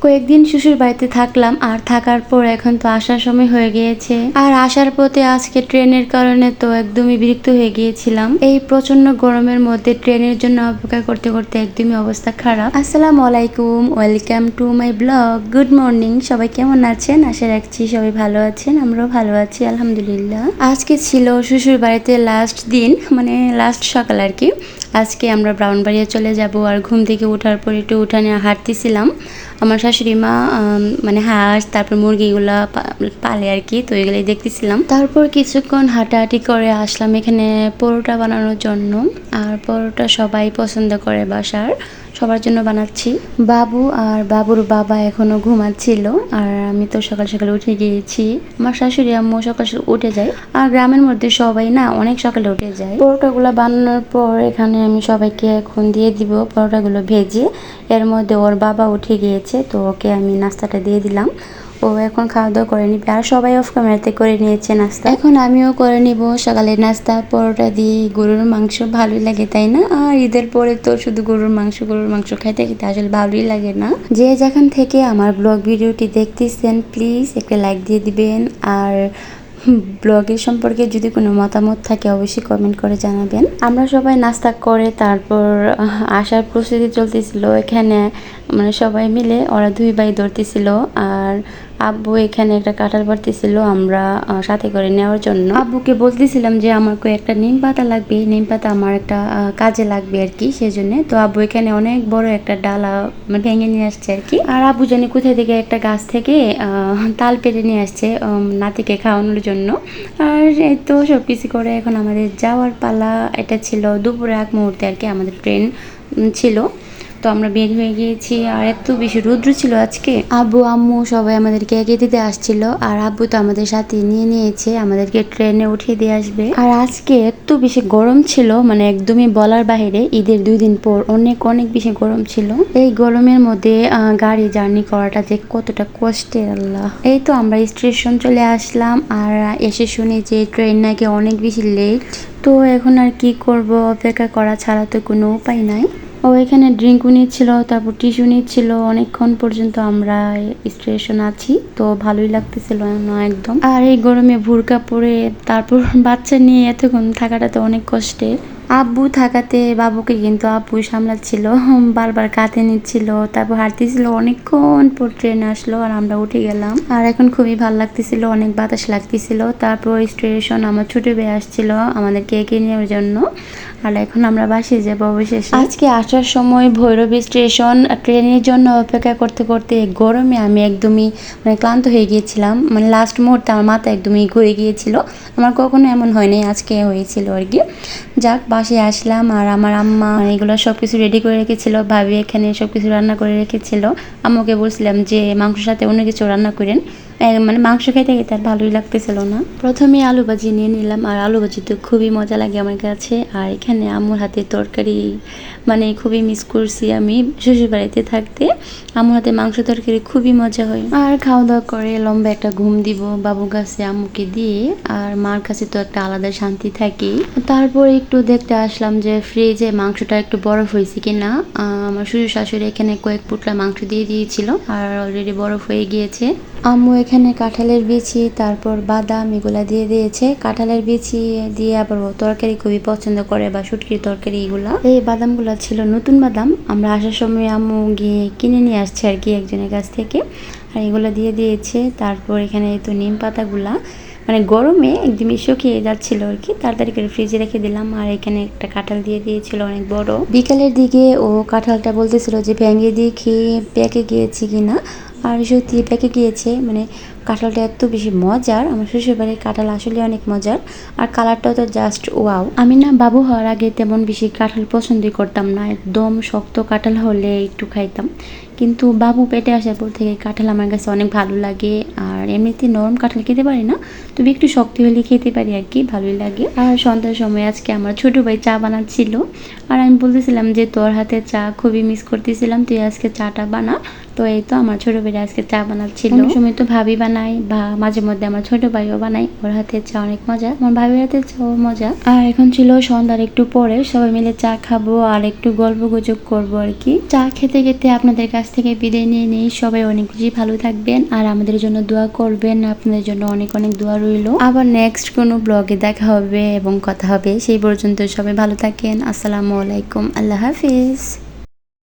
কয়েকদিন শ্বশুর বাড়িতে থাকলাম, আর থাকার পর এখন তো আসার সময় হয়ে গিয়েছে। আর আসার পথে আজকে ট্রেনের কারণে তো একদমই বিরক্ত হয়ে গিয়েছিলাম। এই প্রচন্ড গরমের মধ্যে ট্রেনের জন্য অপেক্ষা করতে করতে একদমই অবস্থা খারাপ। আসসালামু আলাইকুম, welcome to my blog. Good morning, সবাই কেমন আছেন? আশা রাখছি সবাই ভালো আছেন, আমরাও ভালো আছি আলহামদুলিল্লাহ। আজকে ছিল শ্বশুর বাড়িতে লাস্ট দিন, মানে লাস্ট সকাল আর কি। আজকে আমরা ব্রাহ্মণবাড়িয়া চলে যাব। আর ঘুম থেকে ওঠার পর একটু উঠানে হাঁটতেছিলাম। আমার শাশুড়ি মা মানে হাঁস তারপর মুরগিগুলা পালে আর কি, তো এগুলোই দেখতেছিলাম। তারপর কিছুক্ষণ হাঁটাহাঁটি করে আসলাম এখানে পরোটা বানানোর জন্য। আর পরোটা সবাই পছন্দ করে, বাসার সবার জন্য বানাচ্ছি। বাবু আর বাবুর বাবা এখনো ঘুমাচ্ছিল, আর আমি তো সকাল সকালে উঠে গিয়েছি। আমার শাশুড়ি আম্মু সকাল সকাল উঠে যায়, আর গ্রামের মধ্যে সবাই না অনেক সকালে উঠে যায়। পরোটাগুলো বানানোর পর এখানে আমি সবাইকে এখন দিয়ে দিব পরোটাগুলো ভেজে। এর মধ্যে ওর বাবা উঠে গিয়েছে, তো ওকে আমি নাস্তাটা দিয়ে দিলাম। ও এখন খাওয়া দাওয়া করে নিবে, আর সবাই অফ ক্যামেরাতে করে নিয়েছে নাস্তা। এখন আমিও করে নিব সকালের নাস্তা। পরোটা দিয়ে গরুর মাংস ভালোই লাগে, তাই না? আর ঈদের পরে তো শুধু গরুর মাংস খাইতে খেতে আসলে ভালোই লাগে না। যে যেখান থেকে আমার ব্লগ ভিডিওটি দেখতেছেন প্লিজ একটা লাইক দিয়ে দিবেন। আর ব্লগের সম্পর্কে যদি কোনো মতামত থাকে অবশ্যই কমেন্ট করে জানাবেন। আমরা সবাই নাস্তা করে তারপর আসার প্রস্তুতি চলতেছিল এখানে, মানে সবাই মিলে ওরা দুই ভাই ধরতেছিল। আর আব্বু এখানে একটা কাঁঠাল পাড়তেছিল আমরা সাথে করে নেওয়ার জন্য। আব্বুকে বলতেছিলাম যে আমার একটা নিম পাতা লাগবে, নিম পাতা আমার একটা কাজে লাগবে আর কি, সেজন্য। তো আব্বু এখানে অনেক বড় একটা ডালা ভেঙে নিয়ে আসছে আর কি। আর আব্বু জানি কোথায় থেকে একটা গাছ থেকে তাল পেড়ে নিয়ে আসছে নাতিকে খাওয়ানোর জন্য। আর এই তো সবকিছু করে এখন আমাদের যাওয়ার পালা। এটা ছিল দুপুরে এক মুহূর্তে আর কি, আমাদের ট্রেন ছিল, তো আমরা বের হয়ে গিয়েছি। আর এত বেশি রৌদ্র ছিল আজকে। আব্বু আম্মু সবাই আমাদেরকে এগিয়ে দিতে আসছিল, আর আব্বু তো আমাদের সাথে নিয়ে নিয়েছে, আমাদেরকে ট্রেনে উঠিয়ে দিয়ে আসবে। আর আজকে এত বেশি গরম ছিল, মানে একদমই বলার বাইরে। ঈদের 2 দিন পর অনেক অনেক বেশি গরম ছিল। এই গরমের মধ্যে গাড়ি জার্নি করাটা যে কতটা কষ্টের আল্লাহ। এই তো আমরা স্টেশন চলে আসলাম, আর এসে শুনি যে ট্রেন নাকি অনেক বেশি লেট। তো এখন আর কি করব, অপেক্ষা করা ছাড়া তো কোনো উপায় নাই। ও এখানে ড্রিঙ্কও নিচ্ছিল, তারপর টিস্যু নিচ্ছিল। অনেকক্ষণ পর্যন্ত আমরা স্টেশন আছি, তো ভালোই লাগতেছিল না একদম। আর এই গরমে ভুরকা পরে তারপর বাচ্চা নিয়ে এতক্ষণ থাকাটা তো অনেক কষ্টের। আব্বু থাকাতে বাবুকে কিন্তু আব্বু সামলাচ্ছিল, বারবার কাঁধে নিচ্ছিল, তারপর হাঁটতেছিল। অনেকক্ষণ পর ট্রেন আসলো আর আমরা উঠে গেলাম। আর এখন খুবই ভালো লাগতেছিল, অনেক বাতাস লাগতেছিল। তারপর স্টেশন আমার ছোট ভাই আসছিল আমাদেরকে এগিয়ে নেওয়ার জন্য। আর এখন আমরা বাসায় যাবো অবশেষে। আজকে আসার সময় ভৈরবী স্টেশন ট্রেনের জন্য অপেক্ষা করতে করতে গরমে আমি একদমই মানে ক্লান্ত হয়ে গিয়েছিলাম। মানে লাস্ট মুহূর্তে আমার মাথা একদমই ঘুরে গিয়েছিল। আমার কখনো এমন হয়নি, আজকে হয়েছিল আর কি। যাক, বাসায় আসলাম, আর আমার আম্মা এগুলো সবকিছু রেডি করে রেখেছিল। ভাবি এখানে সবকিছু রান্না করে রেখেছিল। আম্মুকে বলছিলাম যে মাংসের সাথে অন্য কিছু রান্না করেন, মানে মাংস খাইতে খেতে আর ভালোই লাগতেছিল না। প্রথমে আলু ভাজি নিয়ে নিলাম, আর আলু ভাজি তো খুবই মজা লাগে আমার কাছে। আর এখানে আম্মুর হাতে তরকারি মানে খুবই মিস করছি আমি শ্বশুর বাড়িতে থাকতে। আম্মুর হাতে মাংস তরকারি খুবই মজা হয়। আর খাওয়া দাওয়া করে লম্বা একটা ঘুম দিব বাবুর কাছে আম্মুকে দিয়ে। আর মার কাছে তো একটা আলাদা শান্তি থাকে। তারপর একটু দেখতে আসলাম যে ফ্রিজে মাংসটা একটু বরফ হয়েছে কিনা। আমার শ্বশুর শাশুড়ি এখানে কয়েক পুটলা মাংস দিয়ে দিয়েছিল, আর অলরেডি বরফ হয়ে গিয়েছে। আম্মু এখানে কাঁঠালের বিচি তারপর বাদাম এগুলা দিয়ে দিয়েছে। কাঁঠালের বিচি দিয়ে আবার তরকারি খুবই পছন্দ করে, বা শুটকির তরকারি এগুলা। এই বাদামগুলা ছিল নতুন বাদাম, আমরা আসার সময় আম্মু গিয়ে কিনে নিয়ে আসছে আর কি একজনের কাছ থেকে। আর এগুলা দিয়ে দিয়েছে। তারপর এখানে তো নিম পাতাগুলা মানে গরমে একদমই শুকিয়ে যাচ্ছিল আর কি, তাড়াতাড়ি করে ফ্রিজে রেখে দিলাম। আর এখানে একটা কাঁঠাল দিয়ে দিয়েছিল অনেক বড়। বিকালের দিকে ও কাঁঠালটা বলতেছিল যে ভেঙে দিয়ে খেয়ে পেকে গিয়েছে কিনা। আর সত্যি পেকে গিয়েছে, মানে কাঁঠালটা এত বেশি মজার। আমার শ্বশুরবাড়ির কাঁঠাল আসলে অনেক মজার, আর কালারটাও তো জাস্ট ওয়াও। আমি না বাবু হওয়ার আগে তেমন বেশি কাঁঠাল পছন্দই করতাম না, একদম শক্ত কাঁঠাল হলে একটু খাইতাম। কিন্তু বাবু পেটে আসার পর থেকে কাঁঠাল আমার কাছে অনেক ভালো লাগে। আর এমনিতে নরম কাঁঠাল খেতে পারি না, তবে একটু শক্তি হলে খেতে পারি আর কি, ভালোই লাগে। আর সন্ধ্যার সময় আজকে আমার ছোট ভাই চা বানাচ্ছিল, আর আমি বলতেছিলাম যে তোর হাতে চা খুবই মিস করতেছিলাম, তুই আজকে চাটা বানা, তো এই তো আমার ছোট ভাই আজকে চা বানাচ্ছিল। অন্য সময় তো ভাবি বানাই বা মাঝে মধ্যে আমার ছোট ভাইও বানাই, ওর হাতের চা অনেক মজা, আমার ভাবির হাতের চাও মজা। আর এখন ছিল সন্ধ্যার একটু পরে, সবাই মিলে চা খাবো আর একটু গল্প গুজব করবো আর কি। চা খেতে খেতে আপনাদের কাছ থেকে বিদায় নিয়ে নেই। সবাই অনেক বেশি ভালো থাকবেন আর আমাদের জন্য দোয়া করবেন, আপনাদের জন্য অনেক অনেক দোয়া রইলো। আবার নেক্সট কোনো ব্লগে দেখা হবে এবং কথা হবে, সেই পর্যন্ত সবাই ভালো থাকেন। আসসালামু আলাইকুম, আল্লাহ হাফিজ।